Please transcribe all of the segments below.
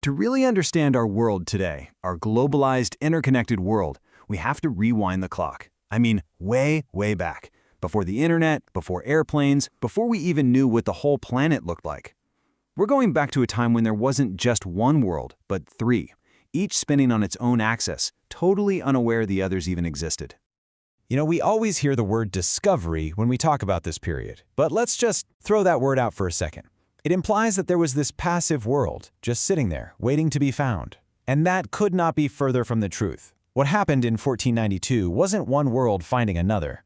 To really understand our world today, our globalized, interconnected world, we have to rewind the clock. I mean, way, way back. Before the internet, before airplanes, before we even knew what the whole planet looked like. We're going back to a time when there wasn't just one world, but three, each spinning on its own axis, totally unaware the others even existed. You know, we always hear the word discovery when we talk about this period, but let's just throw that word out for a second. It implies that there was this passive world just sitting there, waiting to be found. And that could not be further from the truth. What happened in 1492 wasn't one world finding another.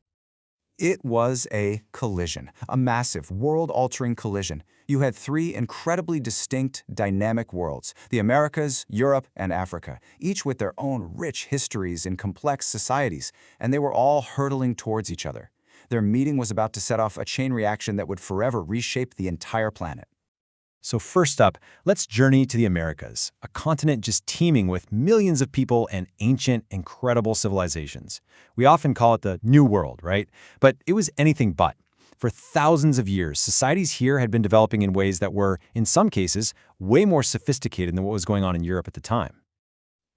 It was a collision, a massive, world-altering collision. You had three incredibly distinct, dynamic worlds, the Americas, Europe, and Africa, each with their own rich histories and complex societies, and they were all hurtling towards each other. Their meeting was about to set off a chain reaction that would forever reshape the entire planet. So first up, let's journey to the Americas, a continent just teeming with millions of people and ancient, incredible civilizations. We often call it the New World, right? But it was anything but. For thousands of years, societies here had been developing in ways that were, in some cases, way more sophisticated than what was going on in Europe at the time.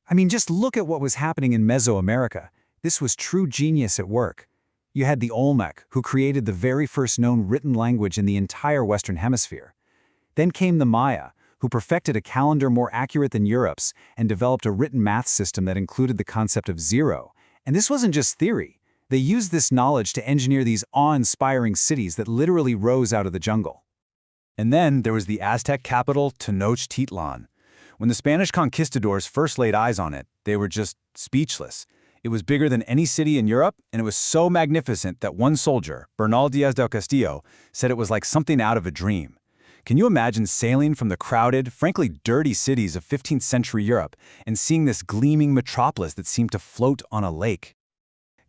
I mean, just look at what was happening in Mesoamerica. This was true genius at work. You had the Olmec, who created the very first known written language in the entire Western Hemisphere. Then came the Maya, who perfected a calendar more accurate than Europe's and developed a written math system that included the concept of zero. And this wasn't just theory. They used this knowledge to engineer these awe-inspiring cities that literally rose out of the jungle. And then there was the Aztec capital, Tenochtitlan. When the Spanish conquistadors first laid eyes on it, they were just speechless. It was bigger than any city in Europe, and it was so magnificent that one soldier, Bernal Diaz del Castillo, said it was like something out of a dream. Can you imagine sailing from the crowded, frankly dirty cities of 15th century Europe and seeing this gleaming metropolis that seemed to float on a lake?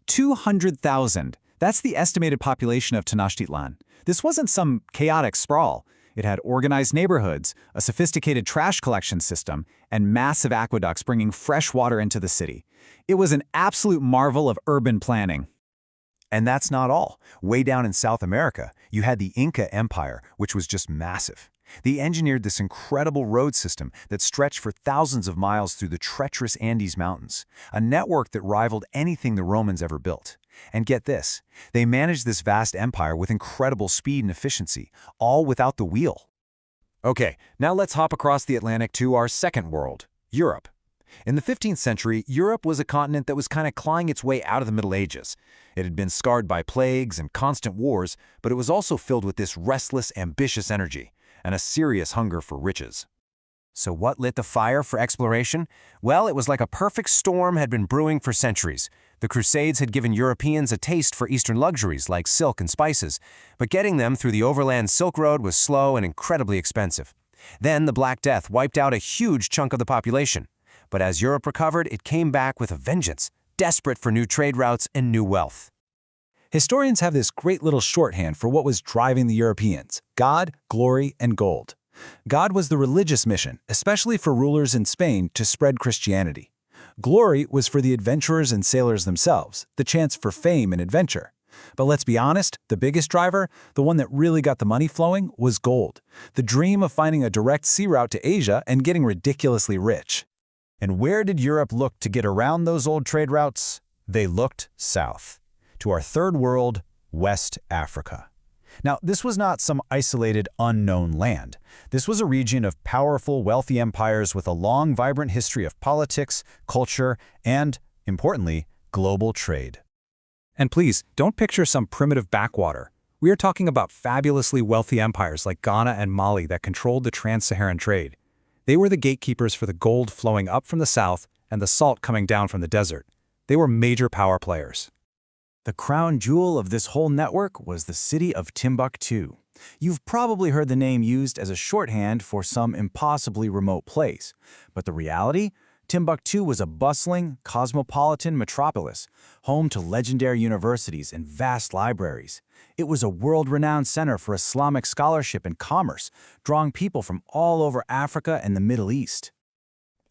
200,000. That's the estimated population of Tenochtitlan. This wasn't some chaotic sprawl. It had organized neighborhoods, a sophisticated trash collection system, and massive aqueducts bringing fresh water into the city. It was an absolute marvel of urban planning. And that's not all. Way down in South America, you had the Inca Empire, which was just massive. They engineered this incredible road system that stretched for thousands of miles through the treacherous Andes Mountains, a network that rivaled anything the Romans ever built. And get this, they managed this vast empire with incredible speed and efficiency, all without the wheel. Okay, now let's hop across the Atlantic to our second world, Europe. In the 15th century, Europe was a continent that was kind of clawing its way out of the Middle Ages. It had been scarred by plagues and constant wars, but it was also filled with this restless, ambitious energy and a serious hunger for riches. So what lit the fire for exploration? Well, it was like a perfect storm had been brewing for centuries. The Crusades had given Europeans a taste for Eastern luxuries like silk and spices, but getting them through the overland Silk Road was slow and incredibly expensive. Then the Black Death wiped out a huge chunk of the population. But as Europe recovered, it came back with a vengeance, desperate for new trade routes and new wealth. Historians have this great little shorthand for what was driving the Europeans: God, glory, and gold. God was the religious mission, especially for rulers in Spain to spread Christianity. Glory was for the adventurers and sailors themselves, the chance for fame and adventure. But let's be honest, the biggest driver, the one that really got the money flowing, was gold, the dream of finding a direct sea route to Asia and getting ridiculously rich. And where did Europe look to get around those old trade routes? They looked south, to our third world, West Africa. Now, this was not some isolated, unknown land. This was a region of powerful, wealthy empires with a long, vibrant history of politics, culture, and, importantly, global trade. And please, don't picture some primitive backwater. We are talking about fabulously wealthy empires like Ghana and Mali that controlled the trans-Saharan trade. They were the gatekeepers for the gold flowing up from the south and the salt coming down from the desert. They were major power players. The crown jewel of this whole network was the city of Timbuktu. You've probably heard the name used as a shorthand for some impossibly remote place. But the reality? Timbuktu was a bustling, cosmopolitan metropolis, home to legendary universities and vast libraries. It was a world-renowned center for Islamic scholarship and commerce, drawing people from all over Africa and the Middle East.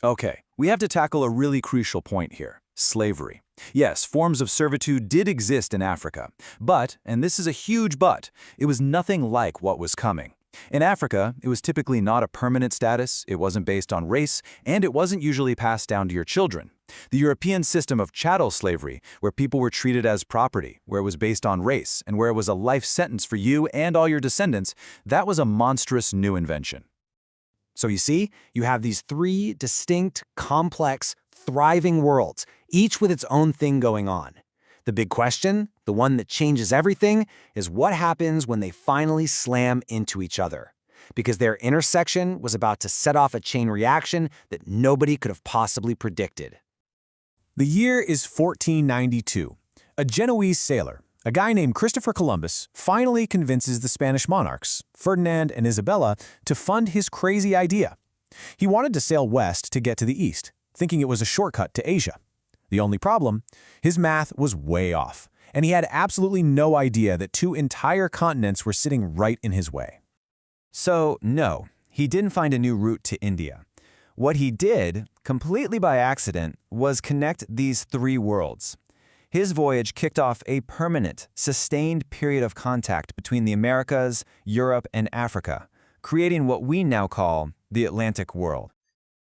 Okay, we have to tackle a really crucial point here: slavery. Yes, forms of servitude did exist in Africa, but, and this is a huge but, it was nothing like what was coming. In Africa, it was typically not a permanent status, it wasn't based on race, and it wasn't usually passed down to your children. The European system of chattel slavery, where people were treated as property, where it was based on race, and where it was a life sentence for you and all your descendants, that was a monstrous new invention. So you see, you have these three distinct, complex, thriving worlds, each with its own thing going on. The big question, the one that changes everything, is what happens when they finally slam into each other? Because their intersection was about to set off a chain reaction that nobody could have possibly predicted. The year is 1492. A Genoese sailor, a guy named Christopher Columbus, finally convinces the Spanish monarchs, Ferdinand and Isabella, to fund his crazy idea. He wanted to sail west to get to the east, thinking it was a shortcut to Asia. The only problem? His math was way off, and he had absolutely no idea that two entire continents were sitting right in his way. So, no, he didn't find a new route to India. What he did, completely by accident, was connect these three worlds. His voyage kicked off a permanent, sustained period of contact between the Americas, Europe, and Africa, creating what we now call the Atlantic world.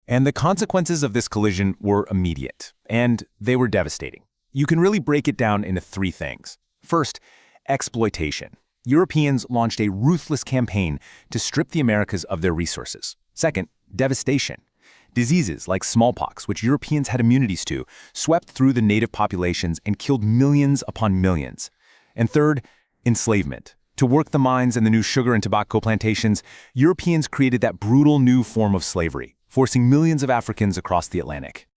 And the consequences of this collision were immediate, and they were devastating. You can really break it down into three things. First, exploitation. Europeans launched a ruthless campaign to strip the Americas of their resources. Second, devastation. Diseases like smallpox, which Europeans had immunities to, swept through the native populations and killed millions upon millions. And third, enslavement. To work the mines and the new sugar and tobacco plantations, Europeans created that brutal new form of slavery, forcing millions of Africans across the Atlantic.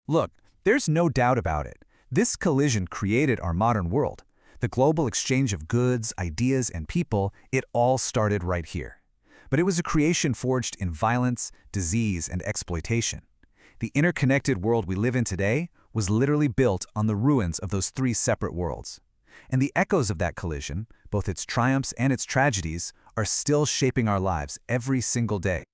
Look, there's no doubt about it. This collision created our modern world. The global exchange of goods, ideas, and people, it all started right here. But it was a creation forged in violence, disease, and exploitation. The interconnected world we live in today was literally built on the ruins of those three separate worlds. And the echoes of that collision, both its triumphs and its tragedies, are still shaping our lives every single day.